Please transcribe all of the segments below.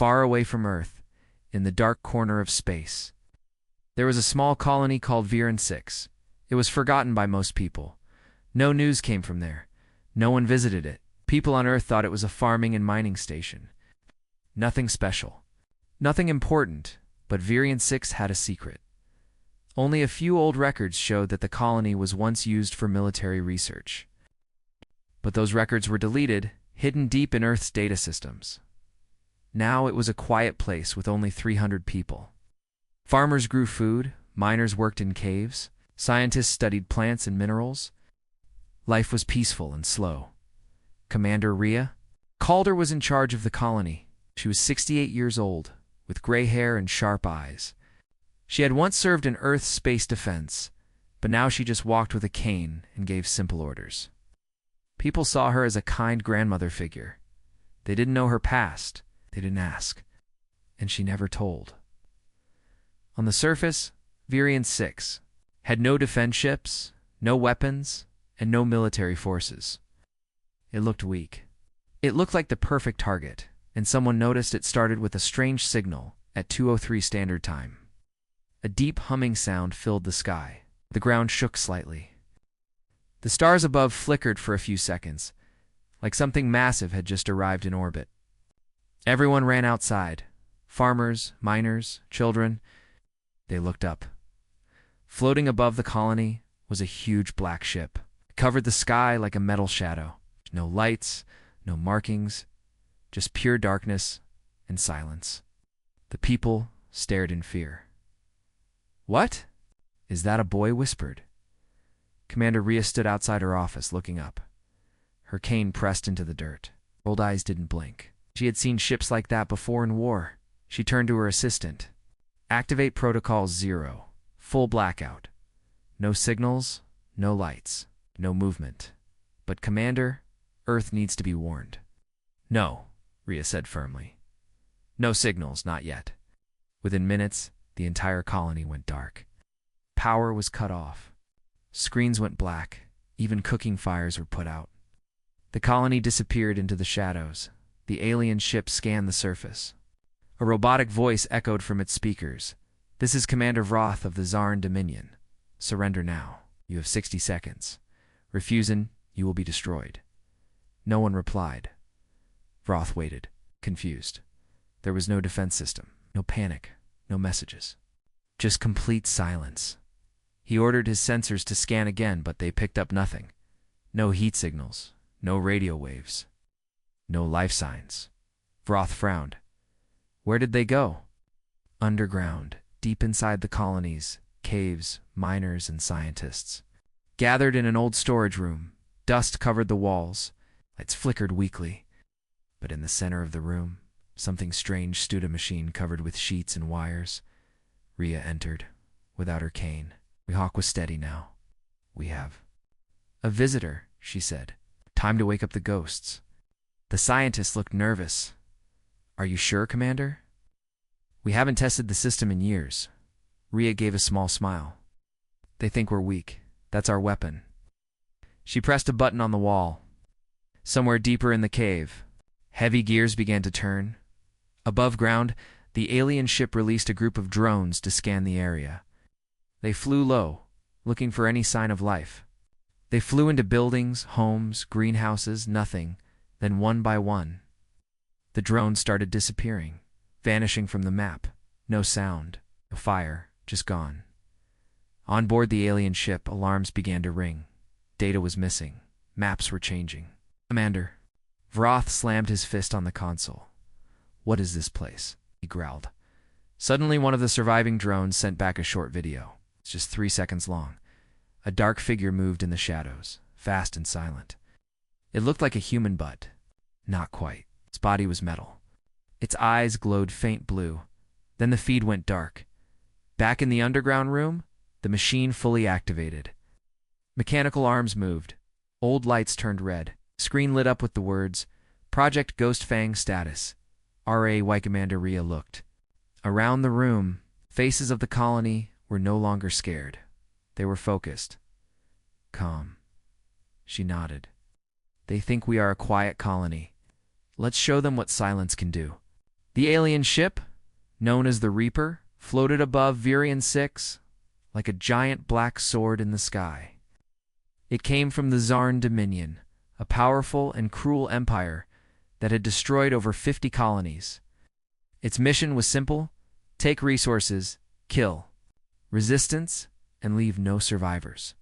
far away from Earth, in the dark corner of space. There was a small colony called Viren 6. It was forgotten by most people. No news came from there. No one visited it. People on Earth thought it was a farming and mining station. Nothing special. Nothing important, but Viren 6 had a secret. Only a few old records showed that the colony was once used for military research. But those records were deleted, hidden deep in Earth's data systems. Now it was a quiet place with only 300 people. Farmers grew food, miners worked in caves, scientists studied plants and minerals. Life was peaceful and slow. Commander Rhea Calder was in charge of the colony. She was 68 years old, with gray hair and sharp eyes. She had once served in Earth's space defense, but now she just walked with a cane and gave simple orders. People saw her as a kind grandmother figure. They didn't know her past, they didn't ask, and she never told. On the surface, Viren 6 had no defense ships, no weapons, and no military forces. It looked weak. It looked like the perfect target, and someone noticed it started with a strange signal at 2:03 Standard Time. A deep humming sound filled the sky. The ground shook slightly. The stars above flickered for a few seconds, like something massive had just arrived in orbit. Everyone ran outside. Farmers, miners, children. They looked up. Floating above the colony was a huge black ship. It covered the sky like a metal shadow. No lights, no markings, just pure darkness and silence. The people stared in fear. "What? Is that a boy?" whispered. Commander Rhea stood outside her office, looking up. Her cane pressed into the dirt. Her old eyes didn't blink. She had seen ships like that before in war. She turned to her assistant. "Activate Protocol 0. Full blackout. No signals, no lights, no movement. But Commander, Earth needs to be warned." "No," Rhea said firmly. "No signals, not yet." Within minutes, the entire colony went dark. Power was cut off. Screens went black. Even cooking fires were put out. The colony disappeared into the shadows. The alien ship scanned the surface. A robotic voice echoed from its speakers. "This is Commander Vroth of the Zarin Dominion. Surrender now. You have 60 seconds. Refusing, you will be destroyed." No one replied. Vroth waited, confused. There was no defense system, no panic, no messages. Just complete silence. He ordered his sensors to scan again, but they picked up nothing. No heat signals, no radio waves, no life signs. Vroth frowned. Where did they go? Underground, deep inside the colonies, caves, miners, and scientists. Gathered in an old storage room, dust covered the walls. Lights flickered weakly. But in the center of the room, something strange stood, a machine covered with sheets and wires. Rhea entered, without her cane. Hawk was steady now. "We have a visitor," she said. "Time to wake up the ghosts." The scientist looked nervous. "Are you sure, Commander?" "We haven't tested the system in years." Rhea gave a small smile. "They think we're weak. That's our weapon." She pressed a button on the wall. Somewhere deeper in the cave, heavy gears began to turn. Above ground, the alien ship released a group of drones to scan the area. They flew low, looking for any sign of life. They flew into buildings, homes, greenhouses, nothing. Then one by one, the drones started disappearing, vanishing from the map. No sound, no fire, just gone. On board the alien ship, alarms began to ring. Data was missing. Maps were changing. "Commander." Vroth slammed his fist on the console. "What is this place?" he growled. Suddenly, one of the surviving drones sent back a short video. It's just 3 seconds long. A dark figure moved in the shadows, fast and silent. It looked like a human, but not quite. Its body was metal. Its eyes glowed faint blue. Then the feed went dark. Back in the underground room, the machine fully activated. Mechanical arms moved. Old lights turned red. Screen lit up with the words, "Project Ghost Fang Status." RAY Commander Rhea looked. Around the room, faces of the colony were no longer scared. They were focused. Calm. She nodded. "They think we are a quiet colony. Let's show them what silence can do." The alien ship, known as the Reaper, floated above Virion 6 like a giant black sword in the sky. It came from the Zarn Dominion, a powerful and cruel empire that had destroyed over 50 colonies. Its mission was simple: take resources, kill resistance, and leave no survivors.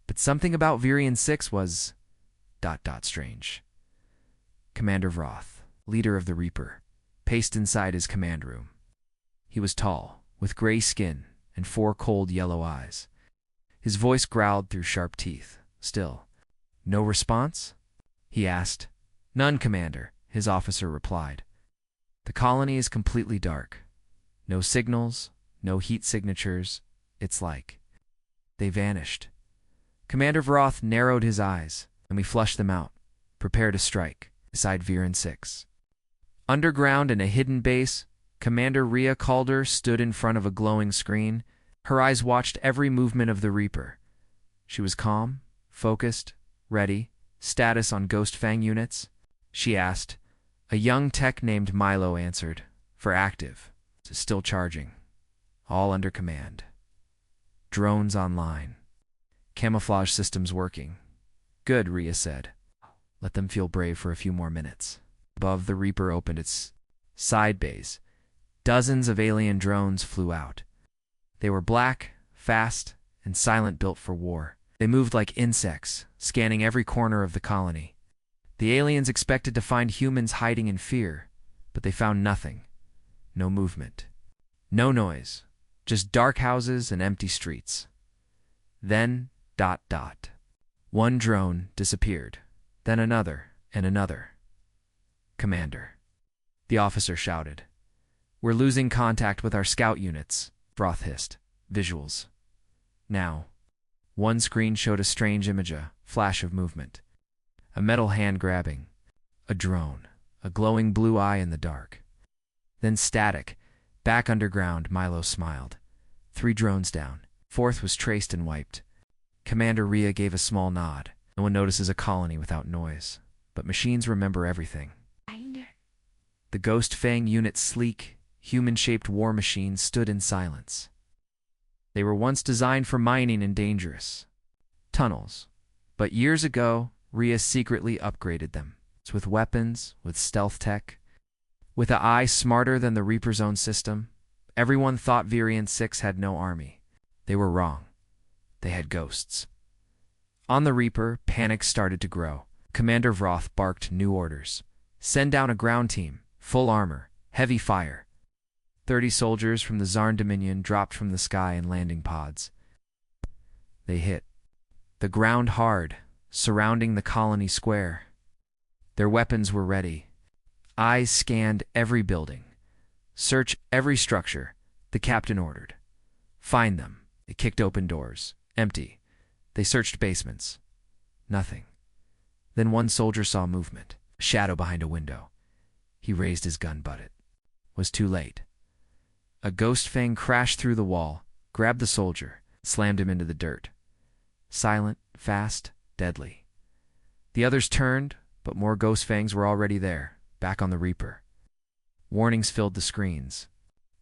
But something about Virion 6 was ... strange. Commander Vroth, leader of the Reaper, paced inside his command room. He was tall, with gray skin and 4 cold yellow eyes. His voice growled through sharp teeth. Still, no response? He asked. None, Commander, his officer replied. The colony is completely dark. No signals, no heat signatures. It's like they vanished. Commander Vroth narrowed his eyes, and we flushed them out. Prepare to strike, beside Viren 6. Underground in a hidden base, Commander Rhea Calder stood in front of a glowing screen. Her eyes watched every movement of the Reaper. She was calm, focused, ready. Status on Ghost Fang units? She asked. A young tech named Milo answered. For active. Still charging. All under command. Drones online. Camouflage systems working. Good, Rhea said. Let them feel brave for a few more minutes. Above, the Reaper opened its side bays. Dozens of alien drones flew out. They were black, fast, and silent, built for war. They moved like insects, scanning every corner of the colony. The aliens expected to find humans hiding in fear, but they found nothing. No movement. No noise. Just dark houses and empty streets. Then, ... One drone disappeared. Then another, and another. Commander, the officer shouted. We're losing contact with our scout units, Vroth hissed. Visuals. Now. One screen showed a strange image, a flash of movement. A metal hand grabbing. A drone. A glowing blue eye in the dark. Then static. Back underground, Milo smiled. 3 drones down. 4th was traced and wiped. Commander Rhea gave a small nod. No one notices a colony without noise, but machines remember everything. The Ghost Fang unit's sleek, human-shaped war machines stood in silence. They were once designed for mining and dangerous tunnels, but years ago, Rhea secretly upgraded them. With weapons, with stealth tech, with an eye smarter than the Reaper's own system. Everyone thought Virion 6 had no army. They were wrong. They had ghosts. On the Reaper, panic started to grow. Commander Vroth barked new orders. Send down a ground team, full armor, heavy fire. 30 soldiers from the Zarn Dominion dropped from the sky in landing pods. They hit the ground hard, surrounding the colony square. Their weapons were ready. Eyes scanned every building. Search every structure, the captain ordered. Find them. They kicked open doors. Empty. They searched basements. Nothing. Then one soldier saw movement, a shadow behind a window. He raised his gun, but it was too late. A Ghost Fang crashed through the wall, grabbed the soldier, slammed him into the dirt. Silent, fast, deadly. The others turned, but more Ghost Fangs were already there, back on the Reaper. Warnings filled the screens.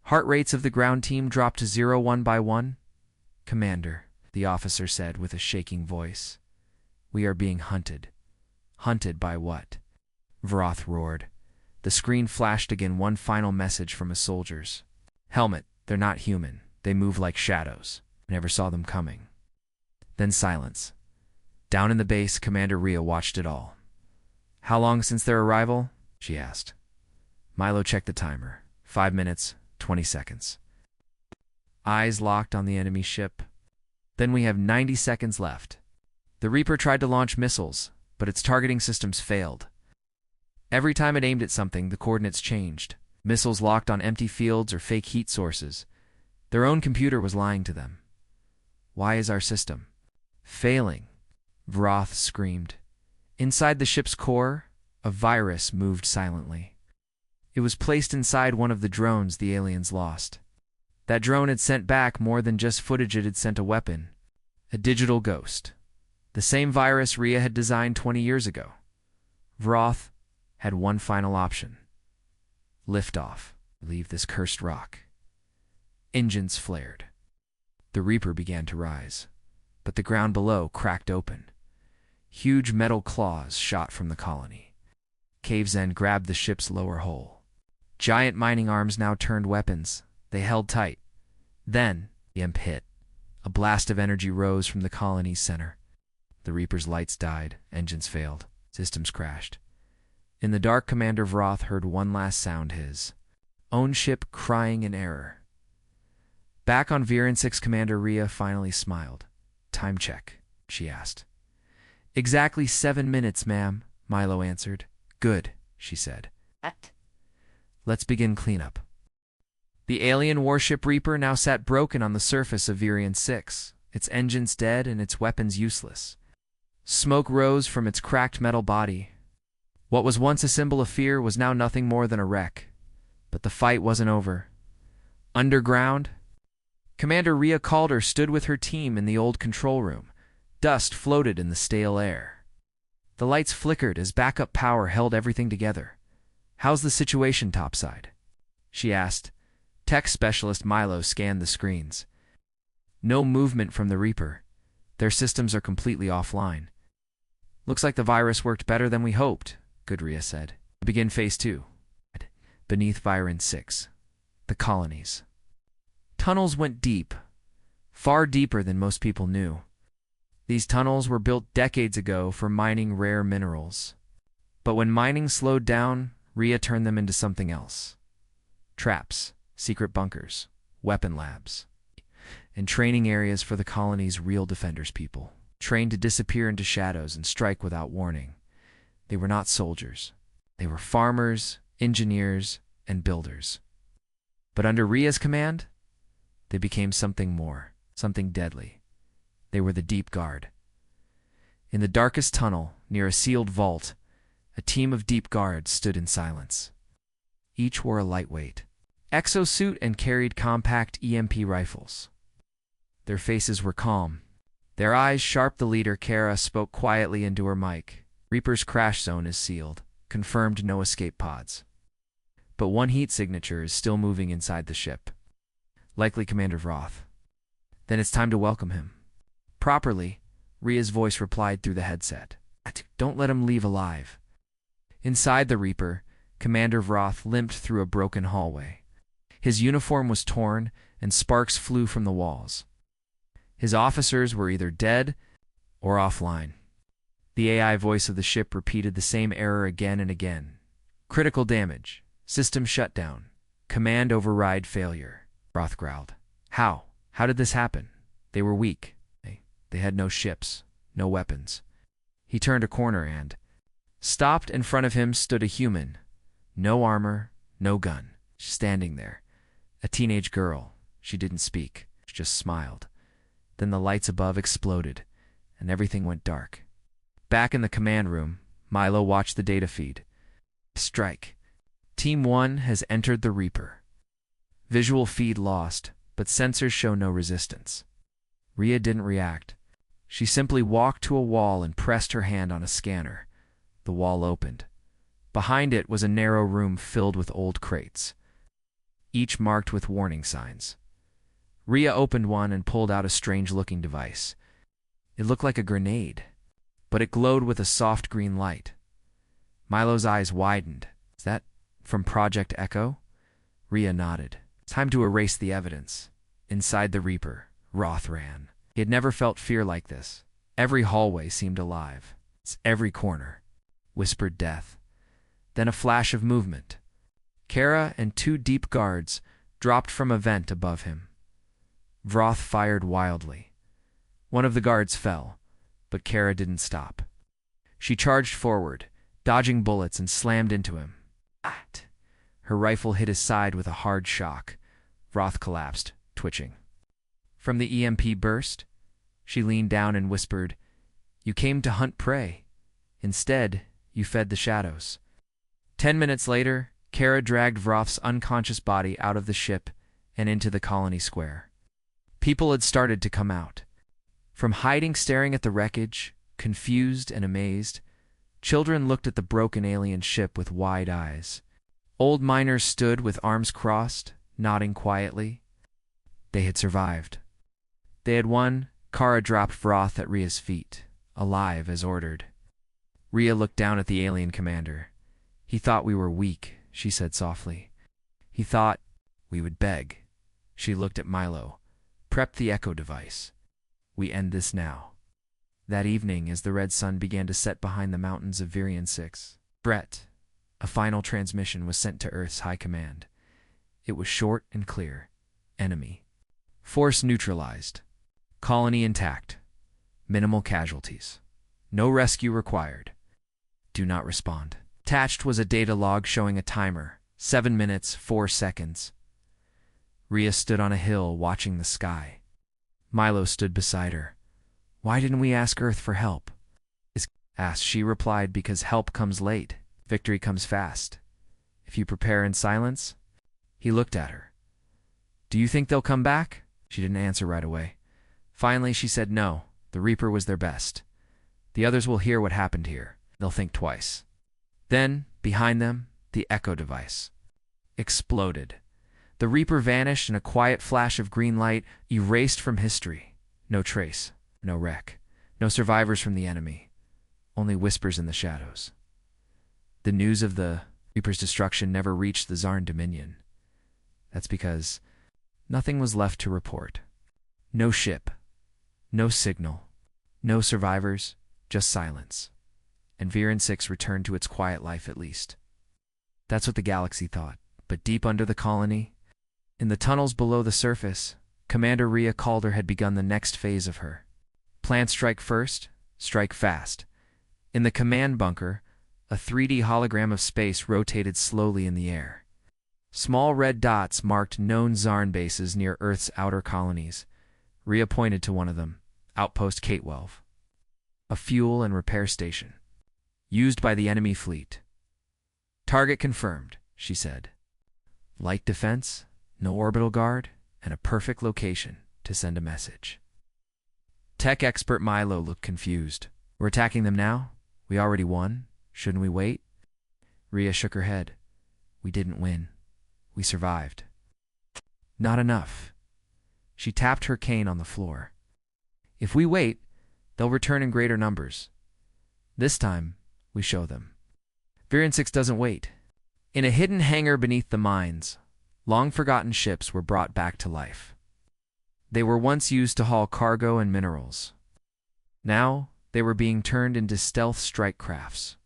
Heart rates of the ground team dropped to 0 one by one. Commander, the officer said with a shaking voice. We are being hunted. Hunted by what? Vroth roared. The screen flashed again, one final message from his soldiers. Helmet, they're not human. They move like shadows. I never saw them coming. Then silence. Down in the base, Commander Rhea watched it all. How long since their arrival? She asked. Milo checked the timer. 5 minutes, 20 seconds. Eyes locked on the enemy ship. Then we have 90 seconds left. The Reaper tried to launch missiles, but its targeting systems failed. Every time it aimed at something, the coordinates changed. Missiles locked on empty fields or fake heat sources. Their own computer was lying to them. Why is our system failing? Vroth screamed. Inside the ship's core, a virus moved silently. It was placed inside one of the drones the aliens lost. That drone had sent back more than just footage, it had sent a weapon. A digital ghost. The same virus Rhea had designed 20 years ago. Vroth had one final option. Lift off. Leave this cursed rock. Engines flared. The Reaper began to rise, but the ground below cracked open. Huge metal claws shot from the colony. Caves End grabbed the ship's lower hull. Giant mining arms now turned weapons. They held tight. Then, the imp hit. A blast of energy rose from the colony's center. The Reaper's lights died, engines failed, systems crashed. In the dark, Commander Vroth heard one last sound, his own ship crying in error. Back on Viren 6, Commander Rhea finally smiled. "Time check," she asked. "Exactly 7 minutes, ma'am," Milo answered. "Good," she said. What? "Let's begin cleanup." The alien warship Reaper now sat broken on the surface of Virion 6, its engines dead and its weapons useless. Smoke rose from its cracked metal body. What was once a symbol of fear was now nothing more than a wreck. But the fight wasn't over. Underground, Commander Rhea Calder stood with her team in the old control room. Dust floated in the stale air. The lights flickered as backup power held everything together. "How's the situation topside?" she asked. Tech specialist Milo scanned the screens. "No movement from the Reaper. Their systems are completely offline." "Looks like the virus worked better than we hoped," Goodria said. "Begin Phase 2. Beneath Viren 6. The colonies." Tunnels went deep, far deeper than most people knew. These tunnels were built decades ago for mining rare minerals. But when mining slowed down, Rhea turned them into something else. Traps, secret bunkers, weapon labs, and training areas for the colony's real defenders people, trained to disappear into shadows and strike without warning. They were not soldiers. They were farmers, engineers, and builders. But under Rhea's command, they became something more, something deadly. They were the Deep Guard. In the darkest tunnel, near a sealed vault, a team of Deep Guards stood in silence. Each wore a lightweight exosuit and carried compact EMP rifles. Their faces were calm, their eyes sharp. The leader, Kara, spoke quietly into her mic. "Reaper's crash zone is sealed. Confirmed no escape pods. But one heat signature is still moving inside the ship. Likely Commander Vroth." "Then it's time to welcome him." "Properly," Rhea's voice replied through the headset. "Don't let him leave alive." Inside the Reaper, Commander Vroth limped through a broken hallway. His uniform was torn, and sparks flew from the walls. His officers were either dead or offline. The AI voice of the ship repeated the same error again and again. "Critical damage. System shutdown. Command override failure." Vroth growled. How? How did this happen? They were weak. They had no ships, no weapons." He turned a corner and stopped. In front of him stood a human. No armor, no gun. Standing there. A teenage girl. She didn't speak. She just smiled. Then the lights above exploded, and everything went dark. Back in the command room, Milo watched the data feed. "Strike. Team 1 has entered the Reaper. Visual feed lost, but sensors show no resistance." Rhea didn't react. She simply walked to a wall and pressed her hand on a scanner. The wall opened. Behind it was a narrow room filled with old crates, each marked with warning signs. Rhea opened one and pulled out a strange-looking device. It looked like a grenade, but it glowed with a soft green light. Milo's eyes widened. "Is that from Project Echo?" Rhea nodded. "Time to erase the evidence." Inside the Reaper, Roth ran. He had never felt fear like this. Every hallway seemed alive. Every corner whispered death. Then a flash of movement. Kara and 2 Deep Guards dropped from a vent above him. Vroth fired wildly. One of the guards fell, but Kara didn't stop. She charged forward, dodging bullets, and slammed into him. Her rifle hit his side with a hard shock. Vroth collapsed, twitching. From the EMP burst, she leaned down and whispered, "You came to hunt prey. Instead, you fed the shadows." 10 minutes later, Kara dragged Vroth's unconscious body out of the ship and into the colony square. People had started to come out. From hiding, staring at the wreckage, confused and amazed, children looked at the broken alien ship with wide eyes. Old miners stood with arms crossed, nodding quietly. They had survived. They had won. Kara dropped Vroth at Ria's feet, alive as ordered. Ria looked down at the alien commander. He thought we were weak, she said softly. He thought we would beg. She looked at Milo. Prep the echo device. We end this now. That evening, as the red sun began to set behind the mountains of Virion 6, Brett, a final transmission was sent to Earth's High Command. It was short and clear. Enemy. Force neutralized. Colony intact. Minimal casualties. No rescue required. Do not respond. Attached was a data log showing a timer. 7 minutes, 4 seconds. Ria stood on a hill watching the sky. Milo stood beside her. Why didn't we ask Earth for help? Asked. She replied, because help comes late. Victory comes fast. If you prepare in silence. He looked at her. Do you think they'll come back? She didn't answer right away. Finally, she said no. The Reaper was their best. The others will hear what happened here. They'll think twice. Then, behind them, the echo device exploded. The Reaper vanished in a quiet flash of green light, erased from history. No trace, no wreck, no survivors from the enemy. Only whispers in the shadows. The news of the Reaper's destruction never reached the Zarn Dominion. That's because nothing was left to report. No ship, no signal, no survivors, just silence. And Viren 6 returned to its quiet life at least. That's what the galaxy thought. But deep under the colony, in the tunnels below the surface, Commander Ria Calder had begun the next phase of her. Plan strike first, strike fast. In the command bunker, a 3D hologram of space rotated slowly in the air. Small red dots marked known Zarn bases near Earth's outer colonies. Ria pointed to one of them, Outpost K-12. A fuel and repair station. Used by the enemy fleet. Target confirmed, she said. Light defense, no orbital guard, and a perfect location to send a message. Tech expert Milo looked confused. We're attacking them now? We already won? Shouldn't we wait? Ria shook her head. We didn't win. We survived. Not enough. She tapped her cane on the floor. If we wait, they'll return in greater numbers. This time, we show them. Virion 6 doesn't wait. In a hidden hangar beneath the mines, long-forgotten ships were brought back to life. They were once used to haul cargo and minerals. Now, they were being turned into stealth strike crafts.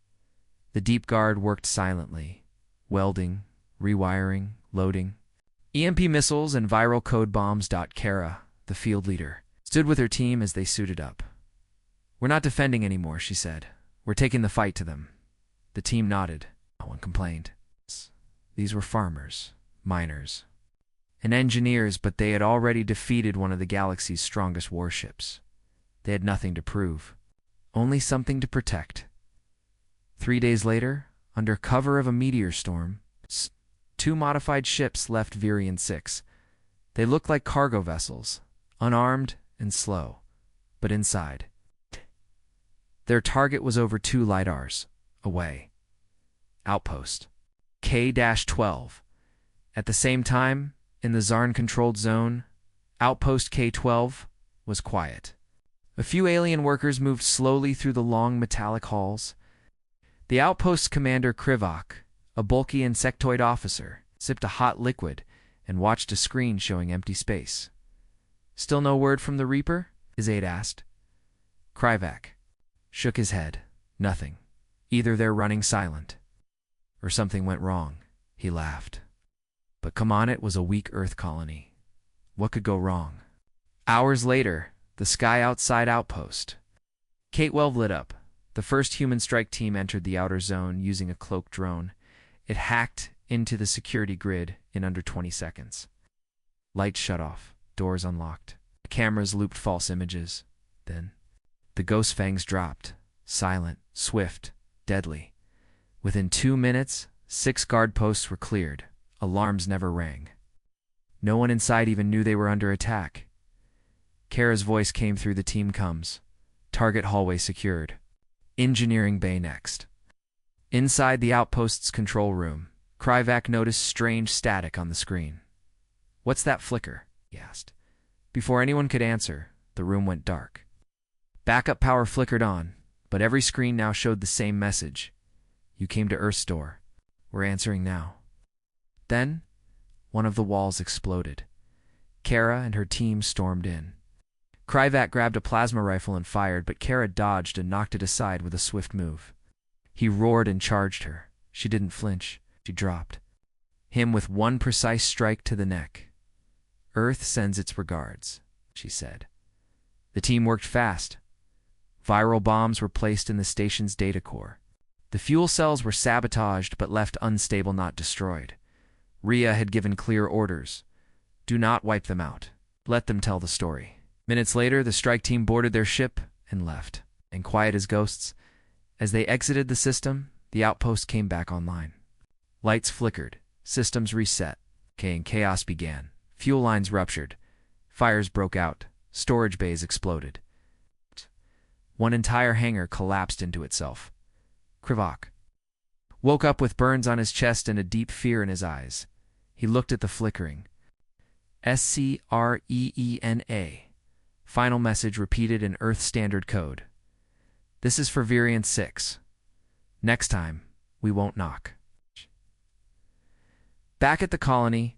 The Deep Guard worked silently, welding, rewiring, loading. EMP missiles and viral code bombs. Kara, the field leader, stood with her team as they suited up. We're not defending anymore, she said. We're taking the fight to them. The team nodded. No one complained. These were farmers, miners, and engineers, but they had already defeated one of the galaxy's strongest warships. They had nothing to prove, only something to protect. 3 days later, under cover of a meteor storm, 2 modified ships left Virion 6. They looked like cargo vessels, unarmed and slow, but inside. Their target was over 2 lidars away. Outpost K-12. At the same time, in the Zarn-controlled zone, Outpost K-12 was quiet. A few alien workers moved slowly through the long metallic halls. The outpost's commander Krivok, a bulky insectoid officer, sipped a hot liquid and watched a screen showing empty space. Still no word from the Reaper? His aide asked. Krivak shook his head. Nothing. Either they're running silent, or something went wrong. He laughed. But come on, it was a weak Earth colony. What could go wrong? Hours later, the sky outside Outpost K-12 lit up. The first human strike team entered the outer zone using a cloaked drone. It hacked into the security grid in under 20 seconds. Lights shut off, doors unlocked. Cameras looped false images. Then, the ghost fangs dropped, silent, swift, deadly. Within 2 minutes, 6 guard posts were cleared. Alarms never rang. No one inside even knew they were under attack. Kara's voice came through the team comms. Target hallway secured. Engineering bay next. Inside the outpost's control room, Kryvak noticed strange static on the screen. "What's that flicker?" he asked. Before anyone could answer, the room went dark. Backup power flickered on, but every screen now showed the same message. "You came to Earth's door. We're answering now." Then, one of the walls exploded. Kara and her team stormed in. Kryvak grabbed a plasma rifle and fired, but Kara dodged and knocked it aside with a swift move. He roared and charged her. She didn't flinch. She dropped him with one precise strike to the neck. "Earth sends its regards," she said. The team worked fast. Viral bombs were placed in the station's data core. The fuel cells were sabotaged but left unstable, not destroyed. Rhea had given clear orders. "Do not wipe them out. Let them tell the story." Minutes later, the strike team boarded their ship and left. And quiet as ghosts, as they exited the system, the outpost came back online. Lights flickered, systems reset, and chaos began. Fuel lines ruptured, fires broke out, storage bays exploded. One entire hangar collapsed into itself. Kryvak woke up with burns on his chest and a deep fear in his eyes. He looked at the flickering SCREENA. Final message repeated in Earth Standard Code. "This is for Variant 6. Next time, we won't knock." Back at the colony,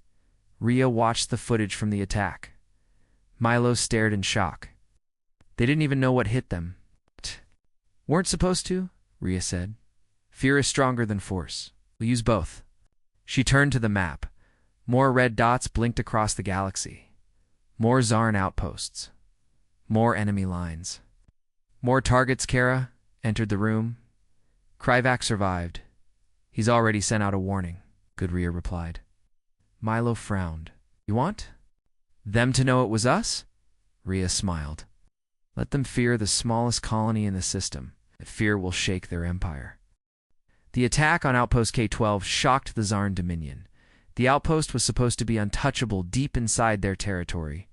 Rhea watched the footage from the attack. Milo stared in shock. They didn't even know what hit them. "Weren't supposed to," Rhea said. "Fear is stronger than force. We'll use both." She turned to the map. More red dots blinked across the galaxy. More Zarn outposts. More enemy lines. "More targets." Kara entered the room. "Kryvak survived. He's already sent out a warning," Good Rhea replied. Milo frowned. "You want them to know it was us?" Rhea smiled. "Let them fear the smallest colony in the system. That fear will shake their empire." The attack on Outpost K-12 shocked the Zarn Dominion. The outpost was supposed to be untouchable deep inside their territory,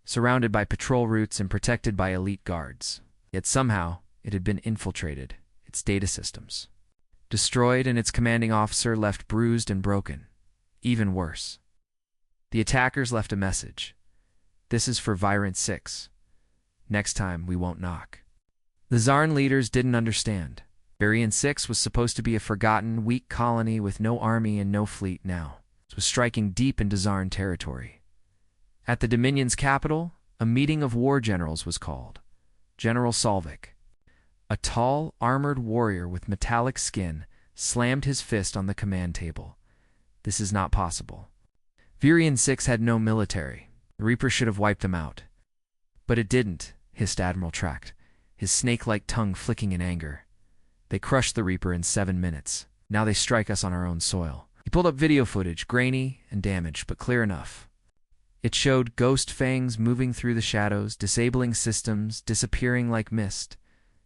surrounded by patrol routes and protected by elite guards. Yet somehow, it had been infiltrated, its data systems destroyed, and its commanding officer left bruised and broken. Even worse, the attackers left a message. "This is for Variant 6. Next time, we won't knock." The Zarn leaders didn't understand. Variant 6 was supposed to be a forgotten, weak colony with no army and no fleet now. It was striking deep into Zarn territory. At the Dominion's capital, a meeting of war generals was called. General Solvik, a tall, armored warrior with metallic skin, slammed his fist on the command table. "This is not possible. Variant 6 had no military. The Reaper should have wiped them out." "But it didn't," hissed Admiral Tract, his snake-like tongue flicking in anger. "They crushed the Reaper in 7 minutes. Now they strike us on our own soil." He pulled up video footage, grainy and damaged, but clear enough. It showed ghost fangs moving through the shadows, disabling systems, disappearing like mist.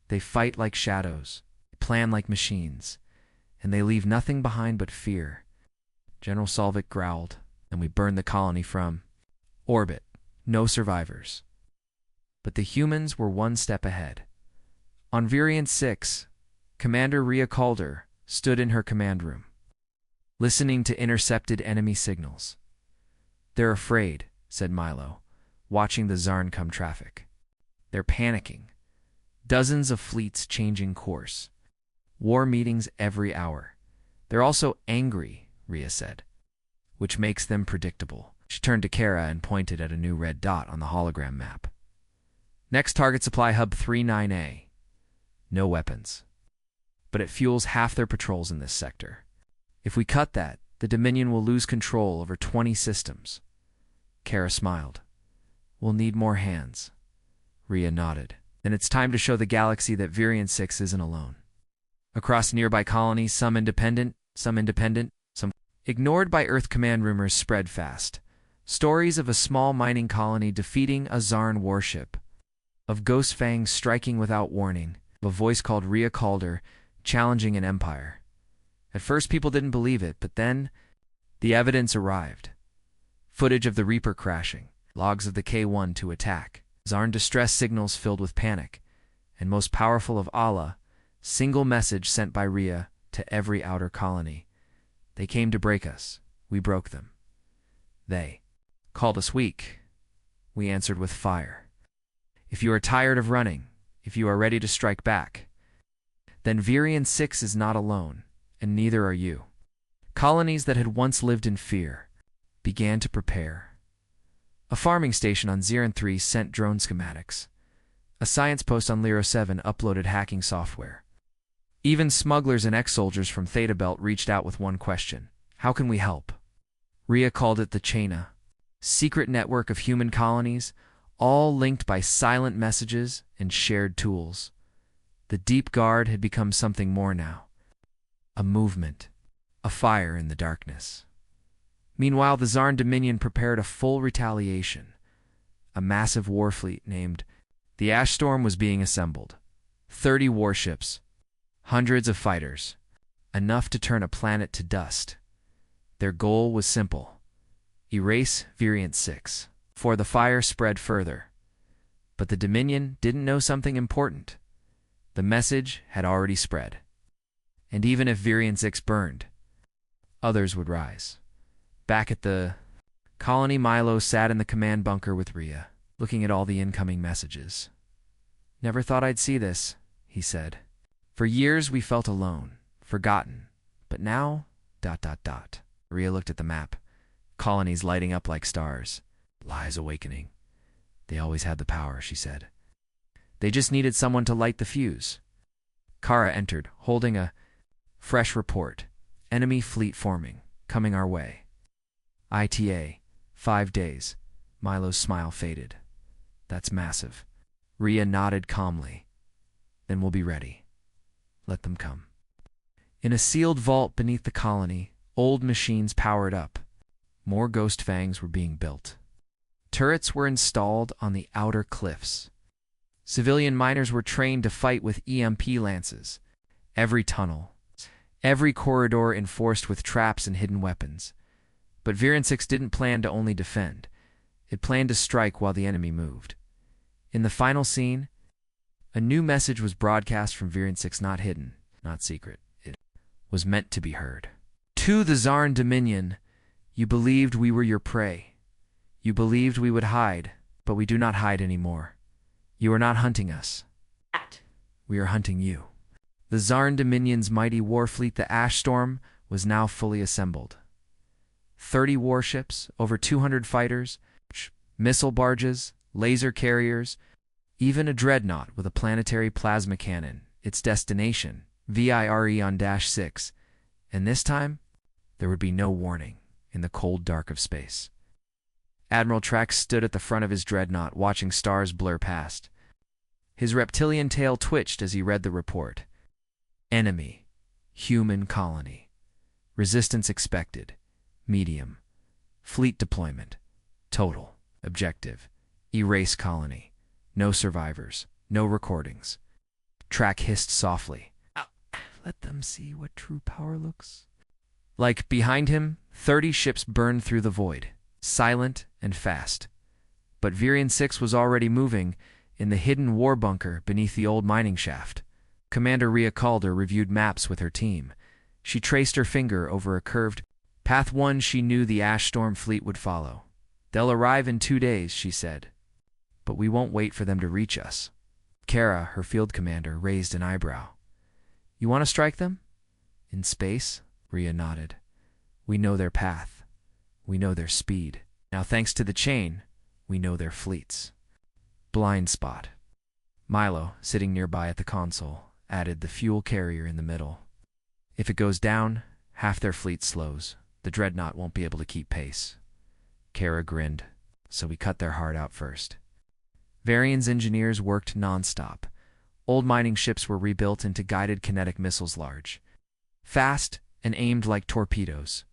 They fight like shadows, they plan like machines, and they leave nothing behind but fear. General Solvik growled, "And we burned the colony from orbit. No survivors." But the humans were one step ahead. On Variant 6, Commander Rhea Calder stood in her command room, listening to intercepted enemy signals. "They're afraid," said Milo, watching the Zarn come traffic. "They're panicking. Dozens of fleets changing course. War meetings every hour. They're also angry," Rhea said, "which makes them predictable." She turned to Kara and pointed at a new red dot on the hologram map. "Next target supply hub 39A. No weapons. But it fuels half their patrols in this sector. If we cut that, the Dominion will lose control over 20 systems." Kara smiled. "We'll need more hands." Rhea nodded. "Then it's time to show the galaxy that Variant 6 isn't alone." Across nearby colonies, some independent, some ignored by Earth command rumors spread fast. Stories of a small mining colony defeating a Zarn warship, of ghost fangs striking without warning, of a voice called Rhea Calder challenging an empire. At first people didn't believe it, but then the evidence arrived. Footage of the Reaper crashing, logs of the K-1 attack, Zarn distress signals filled with panic, and most powerful of Allah, single message sent by Rhea to every outer colony. They came to break us. We broke them. They called us weak. We answered with fire. If you are tired of running, if you are ready to strike back, then Virion 6 is not alone, and neither are you. Colonies that had once lived in fear began to prepare. A farming station on Ziran 3 sent drone schematics. A science post on Lyra 7 uploaded hacking software. Even smugglers and ex-soldiers from Theta Belt reached out with one question: how can we help? Rhea called it the Chaina, secret network of human colonies, all linked by silent messages and shared tools. The Deep Guard had become something more now. A movement, a fire in the darkness. Meanwhile, the Zarn Dominion prepared a full retaliation. A massive war fleet named the Ash Storm was being assembled. 30 warships, hundreds of fighters, enough to turn a planet to dust. Their goal was simple: erase Virion 6. For the fire spread further. But the Dominion didn't know something important. The message had already spread. And even if Virion 6 burned, others would rise. Back at the colony, Milo sat in the command bunker with Rhea, looking at all the incoming messages. "Never thought I'd see this," he said. "For years we felt alone, forgotten. But now, ... Rhea looked at the map. Colonies lighting up like stars. Lies awakening. They always had the power, she said. They just needed someone to light the fuse. Kara entered, holding a fresh report. Enemy fleet forming, coming our way. ITA, 5 days. Milo's smile faded. That's massive. Rhea nodded calmly. Then we'll be ready. Let them come. In a sealed vault beneath the colony, old machines powered up. More ghost fangs were being built. Turrets were installed on the outer cliffs. Civilian miners were trained to fight with EMP lances. Every tunnel, every corridor enforced with traps and hidden weapons. But Virion 6 didn't plan to only defend. It planned to strike while the enemy moved. In the final scene, a new message was broadcast from Virion 6, not hidden, not secret. It was meant to be heard. To the Zarn Dominion, you believed we were your prey. You believed we would hide, but we do not hide anymore. You are not hunting us. We are hunting you. The Zarn Dominion's mighty war fleet, the Ash Storm, was now fully assembled. 30 warships, over 200 fighters, missile barges, laser carriers, even a dreadnought with a planetary plasma cannon, its destination, Virion-6. And this time, there would be no warning in the cold dark of space. Admiral Trax stood at the front of his dreadnought, watching stars blur past. His reptilian tail twitched as he read the report. Enemy, human colony. Resistance expected. Medium. Fleet deployment. Total. Objective. Erase colony. No survivors. No recordings. Track hissed softly. Let them see what true power looks like. Behind him, 30 ships burned through the void, silent and fast. But Virion 6 was already moving in the hidden war bunker beneath the old mining shaft. Commander Rhea Calder reviewed maps with her team. She traced her finger over a curved path. One she knew the Ash Storm fleet would follow. They'll arrive in 2 days, she said. But we won't wait for them to reach us. Kara, her field commander, raised an eyebrow. You want to strike them? In space? Rhea nodded. We know their path. We know their speed. Now, thanks to the chain, we know their fleets. Blind spot. Milo, sitting nearby at the console, added the fuel carrier in the middle. If it goes down, half their fleet slows. The dreadnought won't be able to keep pace. Kara grinned. So we cut their heart out first. Varion's engineers worked nonstop. Old mining ships were rebuilt into guided kinetic missiles, large, fast, and aimed like torpedoes.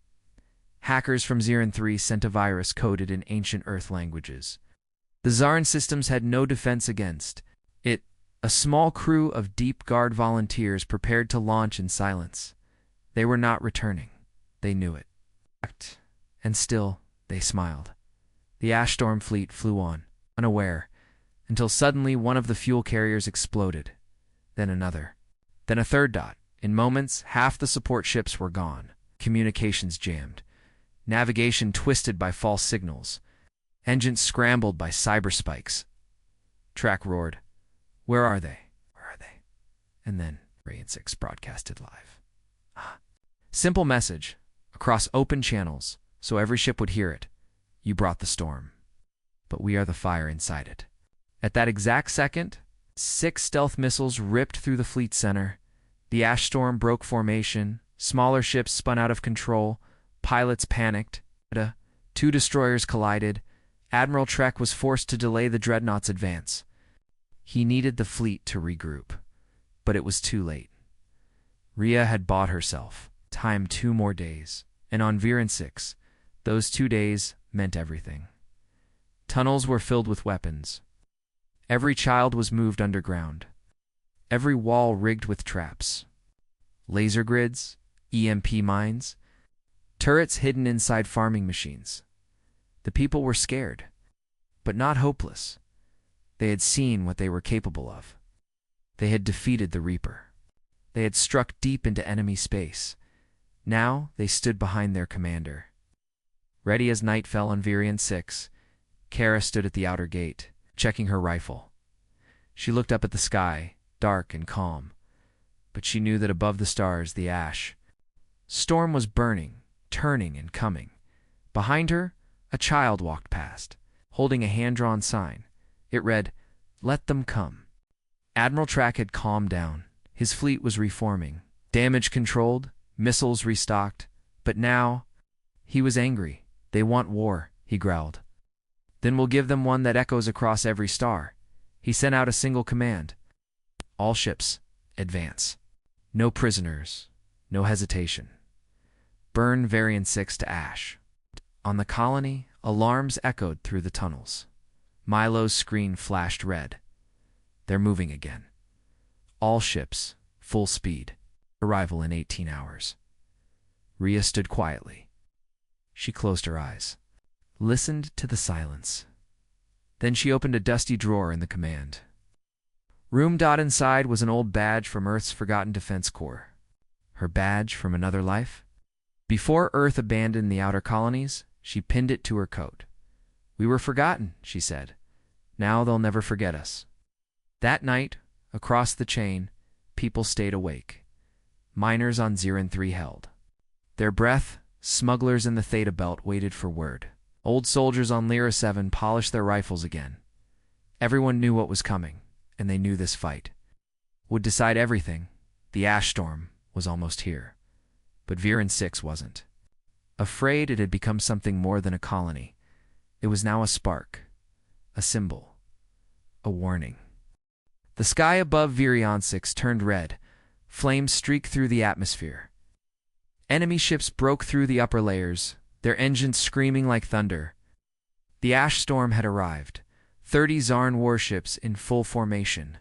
Hackers from Ziran 3 sent a virus coded in ancient Earth languages. The Zarn systems had no defense against it. A small crew of Deep Guard volunteers prepared to launch in silence. They were not returning. They knew it. And still, they smiled. The Ash Storm fleet flew on, unaware, until suddenly one of the fuel carriers exploded. Then another. Then a third dot. In moments, half the support ships were gone. Communications jammed. Navigation twisted by false signals. Engines scrambled by cyber spikes. Track roared. Where are they? Where are they? And then Brilliance 6 broadcasted live. Simple message, across open channels, so every ship would hear it. You brought the storm, but we are the fire inside it. At that exact second, 6 stealth missiles ripped through the fleet center. The ash storm broke formation. Smaller ships spun out of control. Pilots panicked. 2 destroyers collided. Admiral Trek was forced to delay the dreadnought's advance. He needed the fleet to regroup, but it was too late. Rhea had bought herself time 2 more days, and on Viren 6, those 2 days meant everything. Tunnels were filled with weapons. Every child was moved underground. Every wall rigged with traps. Laser grids, EMP mines, turrets hidden inside farming machines. The people were scared, but not hopeless. They had seen what they were capable of. They had defeated the Reaper. They had struck deep into enemy space. Now they stood behind their commander. Ready as night fell on Virion 6, Kara stood at the outer gate, checking her rifle. She looked up at the sky, dark and calm, but she knew that above the stars, the ash storm was burning, turning and coming. Behind her, a child walked past, holding a hand-drawn sign. It read, "Let them come." Admiral Track had calmed down. His fleet was reforming. Damage controlled, missiles restocked. But now, he was angry. "They want war," he growled. "Then we'll give them one that echoes across every star." He sent out a single command. "All ships, advance. No prisoners, no hesitation. Burn Varian 6 to ash." On the colony, alarms echoed through the tunnels. Milo's screen flashed red. "They're moving again. All ships, full speed. Arrival in 18 hours. Rhea stood quietly. She closed her eyes, listened to the silence. Then she opened a dusty drawer in the command room. Inside was an old badge from Earth's Forgotten Defense Corps. Her badge from another life? Before Earth abandoned the outer colonies, she pinned it to her coat. "We were forgotten," she said. "Now they'll never forget us." That night, across the chain, people stayed awake. Miners on Zirin 3 held their breath. Smugglers in the Theta Belt waited for word. Old soldiers on Lyra 7 polished their rifles again. Everyone knew what was coming, and they knew this fight would decide everything. The ash storm was almost here, but Viren 6 wasn't. Afraid it had become something more than a colony. It was now a spark, a symbol, a warning. The sky above Virion 6 turned red. Flames streaked through the atmosphere. Enemy ships broke through the upper layers, their engines screaming like thunder. The ash storm had arrived. 30 Zarn warships in full formation.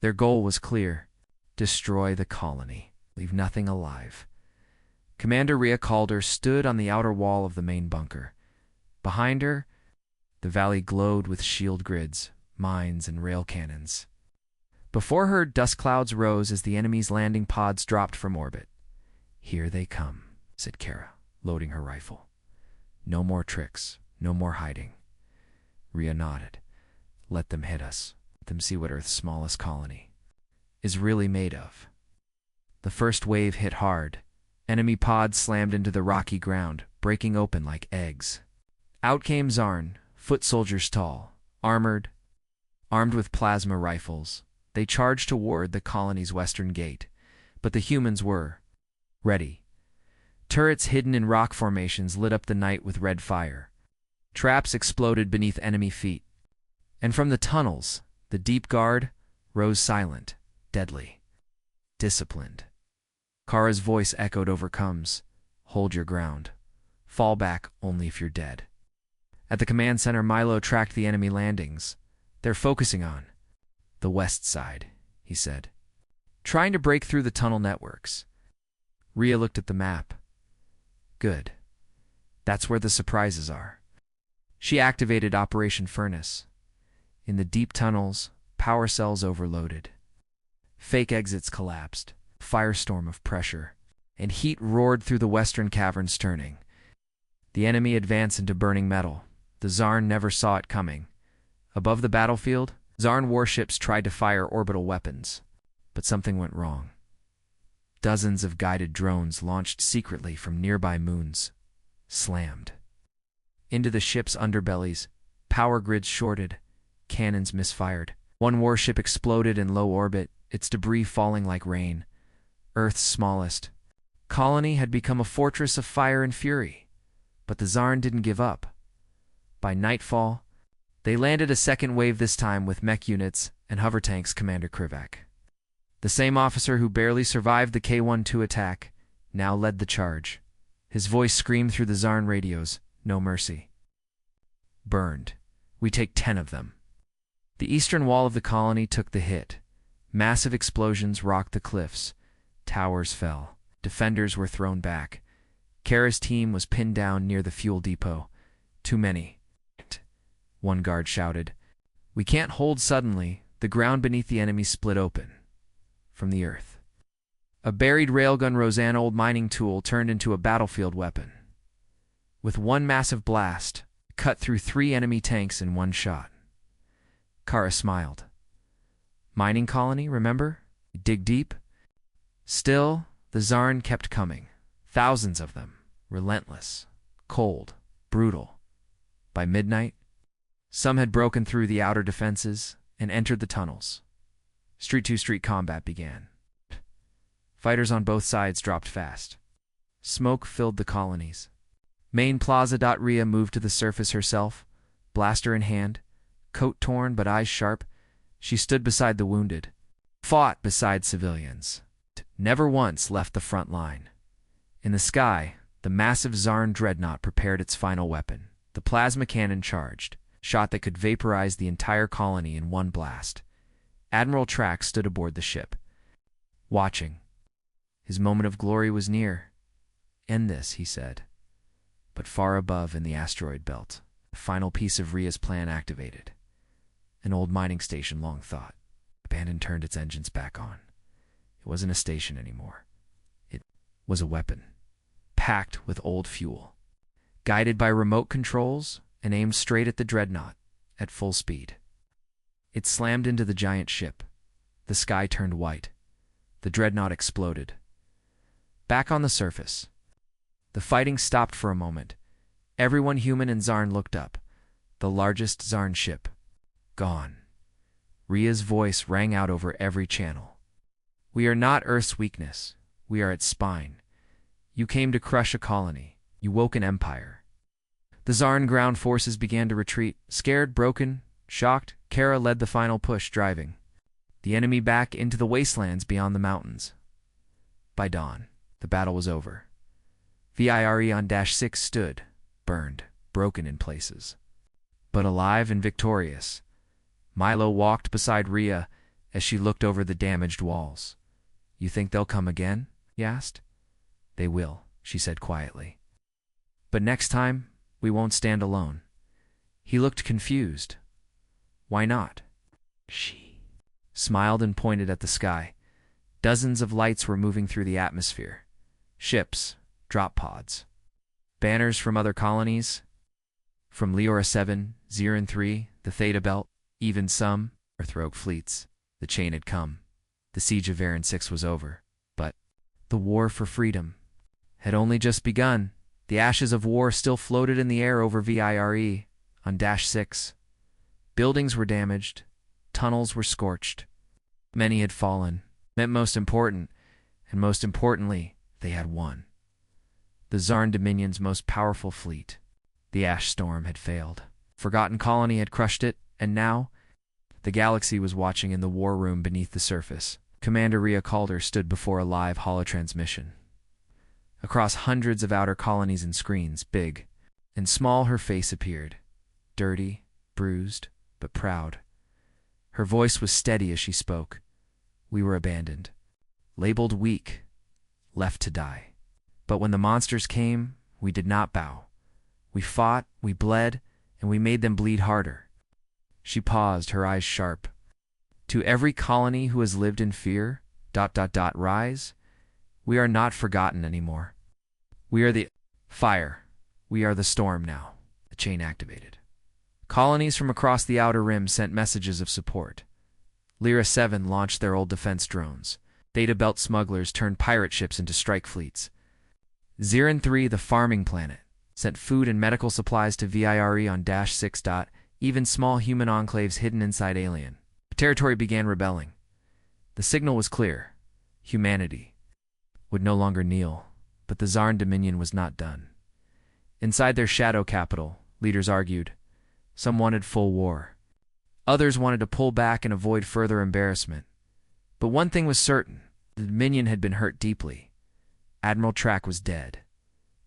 Their goal was clear: destroy the colony, leave nothing alive. Commander Rhea Calder stood on the outer wall of the main bunker. Behind her, the valley glowed with shield grids, mines, and rail cannons. Before her, dust clouds rose as the enemy's landing pods dropped from orbit. "Here they come," said Kara, loading her rifle. "No more tricks, no more hiding." Rhea nodded. "Let them hit us. Let them see what Earth's smallest colony is really made of." The first wave hit hard. Enemy pods slammed into the rocky ground, breaking open like eggs. Out came Zarn, foot soldiers tall, armored, armed with plasma rifles. They charged toward the colony's western gate, but the humans were ready. Turrets hidden in rock formations lit up the night with red fire. Traps exploded beneath enemy feet. And from the tunnels, the deep guard rose silent, deadly, disciplined. Kara's voice echoed over Combs. "Hold your ground. Fall back only if you're dead." At the command center, Milo tracked the enemy landings. "They're focusing on the west side," he said, "trying to break through the tunnel networks." Rhea looked at the map. "Good. That's where the surprises are." She activated Operation Furnace. In the deep tunnels, power cells overloaded. Fake exits collapsed. Firestorm of pressure. and heat roared through the western caverns, turning. The enemy advanced into burning metal. The Tsar never saw it coming. Above the battlefield, Tsar warships tried to fire orbital weapons, but something went wrong. Dozens of guided drones launched secretly from nearby moons slammed into the ship's underbellies. Power grids shorted, cannons misfired. One warship exploded in low orbit, its debris falling like rain. Earth's smallest colony had become a fortress of fire and fury. But the Tsarn didn't give up. By nightfall, they landed a second wave, this time with mech units and hover tanks. Commander Krivak, the same officer who barely survived the K-12 attack, now led the charge. His voice screamed through the Tsarn radios, "No mercy. Burned. We take 10 of them." The eastern wall of the colony took the hit. Massive explosions rocked the cliffs. Towers fell. Defenders were thrown back. Kara's team was pinned down near the fuel depot. "Too many," one guard shouted. "We can't hold." Suddenly, the ground beneath the enemy split open. From the earth, a buried railgun Roseanne old mining tool turned into a battlefield weapon. With one massive blast, it cut through 3 enemy tanks in one shot. Kara smiled. Mining colony, remember? Dig deep? Still, the Tsarn kept coming. Thousands of them. Relentless, cold, brutal. By midnight, some had broken through the outer defenses and entered the tunnels. Street-to-street combat began. Fighters on both sides dropped fast. Smoke filled the colonies. Main Plaza. Rhea moved to the surface herself, blaster in hand, coat torn but eyes sharp. She stood beside the wounded, fought beside civilians, never once left the front line. In the sky, the massive Tsarn dreadnought prepared its final weapon. The plasma cannon charged, shot that could vaporize the entire colony in one blast. Admiral Track stood aboard the ship, watching. His moment of glory was near. "End this," he said. But far above in the asteroid belt, the final piece of Rhea's plan activated. An old mining station, long thought. Abandoned, turned its engines back on. It wasn't a station anymore. It was a weapon, packed with old fuel, guided by remote controls and aimed straight at the dreadnought at full speed. It slammed into the giant ship. The sky turned white. The dreadnought exploded. Back on the surface, the fighting stopped for a moment. Everyone, human and Tsarn, looked up. The largest Tsarn ship, gone. Rhea's voice rang out over every channel. "We are not Earth's weakness. We are its spine. You came to crush a colony. You woke an empire." The Tsarn ground forces began to retreat. Scared, broken, shocked, Kara led the final push, driving the enemy back into the wastelands beyond the mountains. By dawn, the battle was over. VIRE on -6 stood, burned, broken in places, but alive and victorious. Milo walked beside Rhea as she looked over the damaged walls. "You think they'll come again?" he asked. "They will," she said quietly. "But next time, we won't stand alone." He looked confused. "Why not?" She smiled and pointed at the sky. Dozens of lights were moving through the atmosphere. Ships, drop pods, banners from other colonies, from Leora 7, Zirin 3, the Theta Belt, even some Earthrogue fleets. The chain had come. The siege of Varan 6 was over. But the war for freedom had only just begun. The ashes of war still floated in the air over VIRE on -6. Buildings were damaged. Tunnels were scorched. Many had fallen. And most importantly, they had won. The Tsarn Dominion's most powerful fleet. The Ash Storm had failed. Forgotten colony had crushed it, and now the galaxy was watching in the war room beneath the surface. Commander Rhea Calder stood before a live holotransmission. Across hundreds of outer colonies and screens, big and small, her face appeared. Dirty, bruised, but proud. Her voice was steady as she spoke. "We were abandoned, labeled weak, left to die. But when the monsters came, we did not bow. We fought, we bled, and we made them bleed harder." She paused, her eyes sharp. "To every colony who has lived in fear, rise. We are not forgotten anymore. We are the fire. We are the storm now. The chain activated. Colonies from across the Outer Rim sent messages of support. Lyra 7 launched their old defense drones. Data Belt smugglers turned pirate ships into strike fleets. Zirin 3, the farming planet, sent food and medical supplies to VIRE on -6. Even small human enclaves hidden inside alien territory began rebelling. The signal was clear. Humanity would no longer kneel, but the Zarn Dominion was not done. Inside their shadow capital, leaders argued. Some wanted full war. Others wanted to pull back and avoid further embarrassment. But one thing was certain. The Dominion had been hurt deeply. Admiral Track was dead.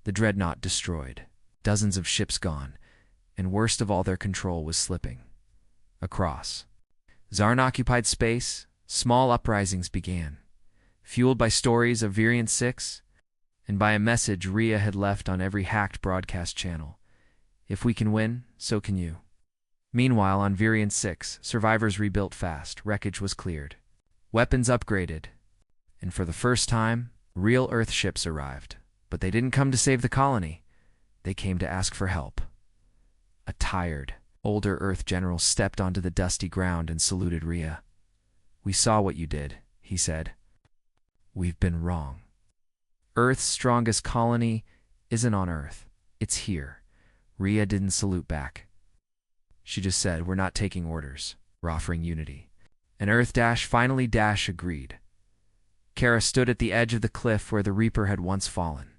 The Dreadnought destroyed. Dozens of ships gone. And worst of all, their control was slipping. Across Zarn-occupied space, small uprisings began, fueled by stories of Variant 6 and by a message Rhea had left on every hacked broadcast channel. If we can win, so can you. Meanwhile, on Variant 6, survivors rebuilt fast, wreckage was cleared, weapons upgraded, and for the first time, real Earth ships arrived. But they didn't come to save the colony. They came to ask for help. A tired, older Earth general stepped onto the dusty ground and saluted Rhea. "We saw what you did," he said. "We've been wrong. Earth's strongest colony isn't on Earth. It's here." Rhea didn't salute back. She just said, "We're not taking orders. We're offering unity." And Earth finally agreed. Kara stood at the edge of the cliff where the Reaper had once fallen.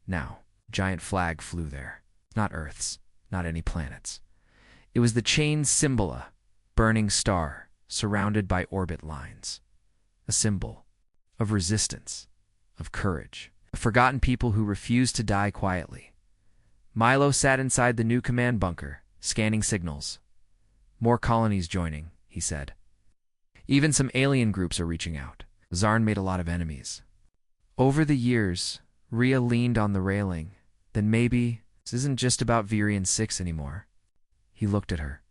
Now, a giant flag flew there. Not Earth's, not any planet's. It was the chain's symbol, a burning star surrounded by orbit lines. A symbol of resistance, of courage, a forgotten people who refused to die quietly. Milo sat inside the new command bunker, scanning signals. "More colonies joining," he said. "Even some alien groups are reaching out. Zarn made a lot of enemies." Over the years, Rhea leaned on the railing. Then maybe this isn't just about Varian 6 anymore. He looked at her.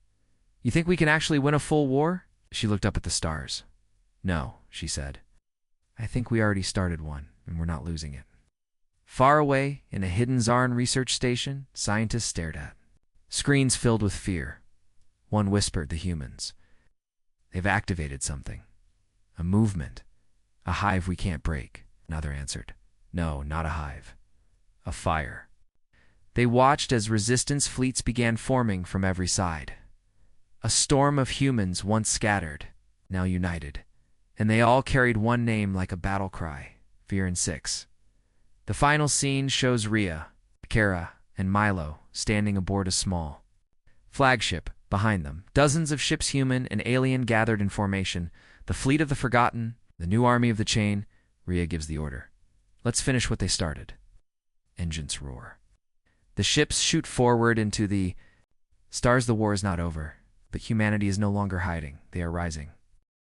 "You think we can actually win a full war?" She looked up at the stars. "No," she said. "I think we already started one, and we're not losing it." Far away, in a hidden Zarn research station, scientists stared at. Screens filled with fear. One whispered the humans. "They've activated something. A movement. A hive we can't break." Another answered. "No, not a hive. A fire." They watched as resistance fleets began forming from every side. A storm of humans once scattered, now united. And they all carried one name like a battle cry, Varian 6. The final scene shows Rhea, Kara, and Milo standing aboard a small flagship. Behind them, dozens of ships, human and alien, gathered in formation. The fleet of the Forgotten, the new army of the Chain. Rhea gives the order. "Let's finish what they started." Engines roar. The ships shoot forward into the stars. The war is not over, but humanity is no longer hiding. They are rising.